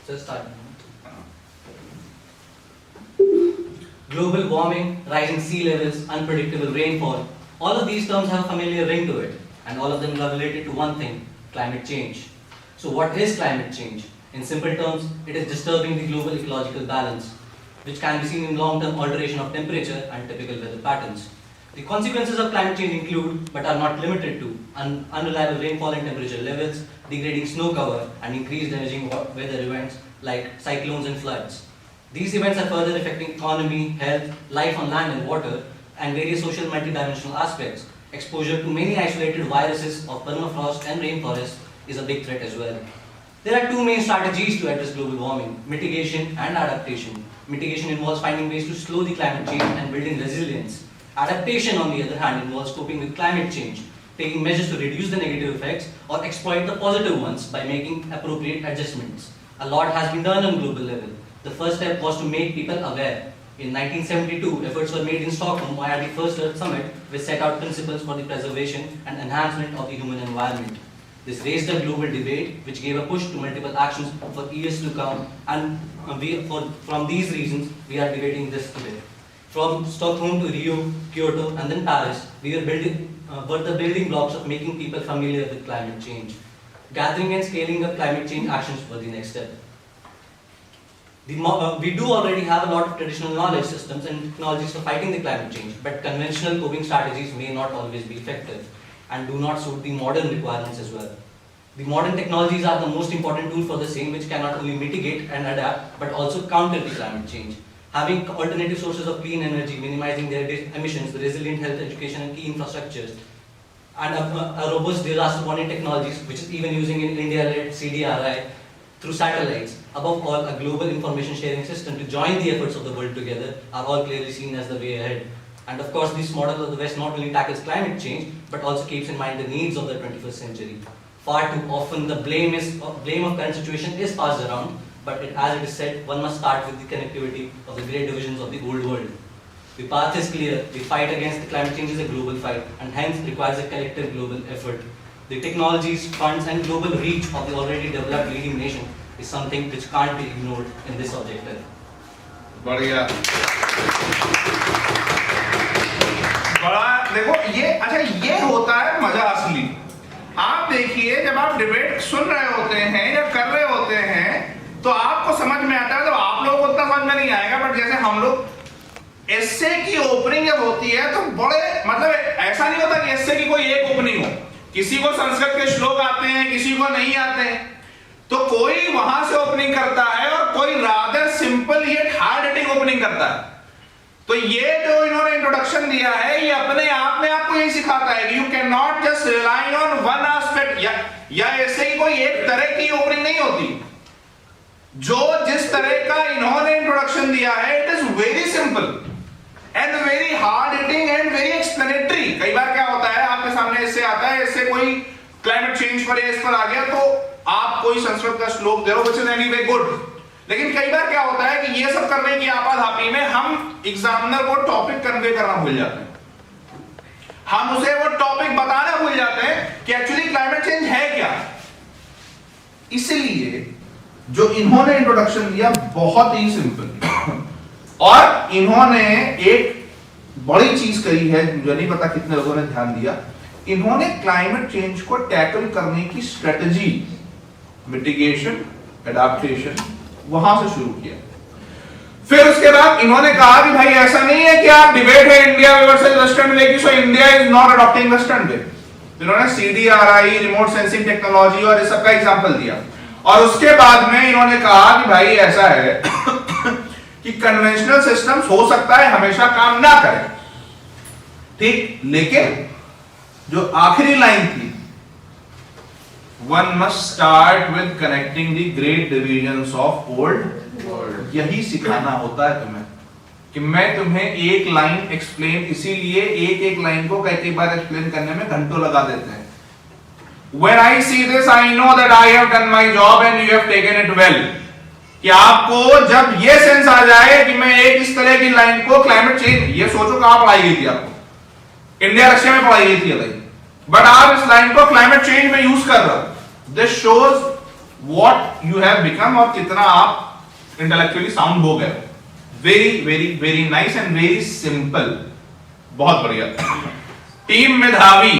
Just start. Global warming, rising sea levels, unpredictable rainfall, all of these terms have a familiar ring to it, and all of them are related to one thing, climate change. So what is climate change? In simple terms, it is disturbing the global ecological balance, which can be seen in long-term alteration of temperature and typical weather patterns. The consequences of climate change include, but are not limited to, unreliable rainfall and temperature levels, degrading snow cover, and increased damaging weather events like cyclones and floods. These events are further affecting economy, health, life on land and water, and various social multidimensional aspects. Exposure to many isolated viruses of permafrost and rainforest is a big threat as well. There are two main strategies to address global warming: mitigation and adaptation. Mitigation involves finding ways to slow the climate change and building resilience. Adaptation, on the other hand, involves coping with climate change, taking measures to reduce the negative effects or exploit the positive ones by making appropriate adjustments. A lot has been done on global level. The first step was to make people aware. In 1972, efforts were made in Stockholm via the First Earth Summit, which set out principles for the preservation and enhancement of the human environment. This raised a global debate, which gave a push to multiple actions for years to come, and from these reasons, we are debating this today. From Stockholm to Rio, Kyoto, and then Paris, we were the building blocks of making people familiar with climate change. Gathering and scaling up climate change actions were the next step. We do already have a lot of traditional knowledge systems and technologies for fighting the climate change, but conventional coping strategies may not always be effective and do not suit the modern requirements as well. The modern technologies are the most important tool for the same, which can not only mitigate and adapt, but also counter the climate change. Having alternative sources of clean energy, minimizing their emissions, resilient health, education, and key infrastructures, and a robust disaster warning technologies, which is even using in India-led CDRI through satellites. Above all, a global information sharing system to join the efforts of the world together are all clearly seen as the way ahead. And of course, this model of the West not only tackles climate change, but also keeps in mind the needs of the 21st century. Far too often, the blame of current situation is passed around, but as it is said, one must start with the connectivity of the great divisions of the old world. The path is clear. The fight against the climate change is a global fight, and hence requires a collective global effort. The technologies, funds, and global reach of the already developed leading nation is something which can't be ignored in this objective. बढ़िया। बड़ा देखो ये होता है मजा असली। आप देखिए, जब आप डिबेट सुन रहे होते हैं या कर रहे होते हैं तो आपको समझ में आता है, तो आप लोगों को उतना समझ में नहीं आएगा, बट जैसे हम लोग एस्से की ओपनिंग जब होती है तो बड़े मतलब ऐसा नहीं होता कि एस्से की कोई एक ओपनिंग हो। किसी को संस्कृत के श्लोक आते हैं, किसी को नहीं आते हैं, तो कोई वहां से ओपनिंग करता है और कोई रादर सिंपल ये हार्ड हिटिंग ओपनिंग करता है। तो ये जो इन्होंने इंट्रोडक्शन दिया है, ये अपने आप में आपको यही सिखाता है कि you can not just rely on one aspect, या ऐसे ही कोई एक तरह की ओपनिंग नहीं होती। जो जिस तरह का इन्होंने इंट्रोडक्शन दिया है, it is very simple and very hard hitting and very explanatory. कई बार क्या होता है, आपके सामने इससे आता है, इससे कोई क्लाइमेट चेंज पर इस पर आ गया तो आप कोई संस्कृत का श्लोक दे रहे हो, व्हिच इज एनीवे गुड। लेकिन कई बार क्या होता है कि ये सब करने की आपाधापी में हम एग्जामिनर को टॉपिक कन्वे करना भूल जाते हैं। हम उसे वो टॉपिक बताना भूल जाते हैं कि एक्चुअली क्लाइमेट चेंज है क्या। इसलिए जो इन्होंने इंट्रोडक्शन दिया बहुत ही सिंपल, और इन्होंने एक बड़ी चीज कही है, मुझे नहीं पता कितने लोगों ने ध्यान दिया। इन्होंने क्लाइमेट चेंज को टैकल करने की स्ट्रेटजी, मिटिगेशन, एडाप्टेशन, वहां से शुरू किया। फिर उसके बाद इन्होंने कहा कि भाई ऐसा नहीं है कि आप डिबेट है इंडिया वर्सेस वेस्टर्न वे की, so India is not adopting western way. इन्होंने सीडीआरआई, रिमोट सेंसिंग टेक्नोलॉजी और इस सब का एग्जांपल दिया। और उसके बाद में इन्होंने कहा कि भाई ऐसा है कि कन्वेंशनल सिस्टम्स हो सकता है हमेशा काम ना करें, ठीक, लेकिन जो आखिरी लाइन थी, one must start with connecting the great divisions of old world. यही सिखाना होता है तुम्हें, कि मैं तुम्हें एक लाइन एक्सप्लेन, इसीलिए एक एक लाइन को कई बार एक्सप्लेन करने में घंटों लगा देते हैं। When I see this, I know that I have done my job and you have taken it well. कि आपको जब ये सेंस आ जाए कि मैं एक इस तरह की लाइन को क्लाइमेट चेंज, ये सोचो कहां पढ़ाई गई थी आपको, इंडिया रशिया में पढ़ाई गई थी, बट आप इस लाइन को क्लाइमेट चेंज में यूज कर रहे हो। This shows what you have become और कितना आप इंटेलेक्चुअली साउंड हो गए। Very very very nice and very simple, बहुत बढ़िया। टीम मेधावी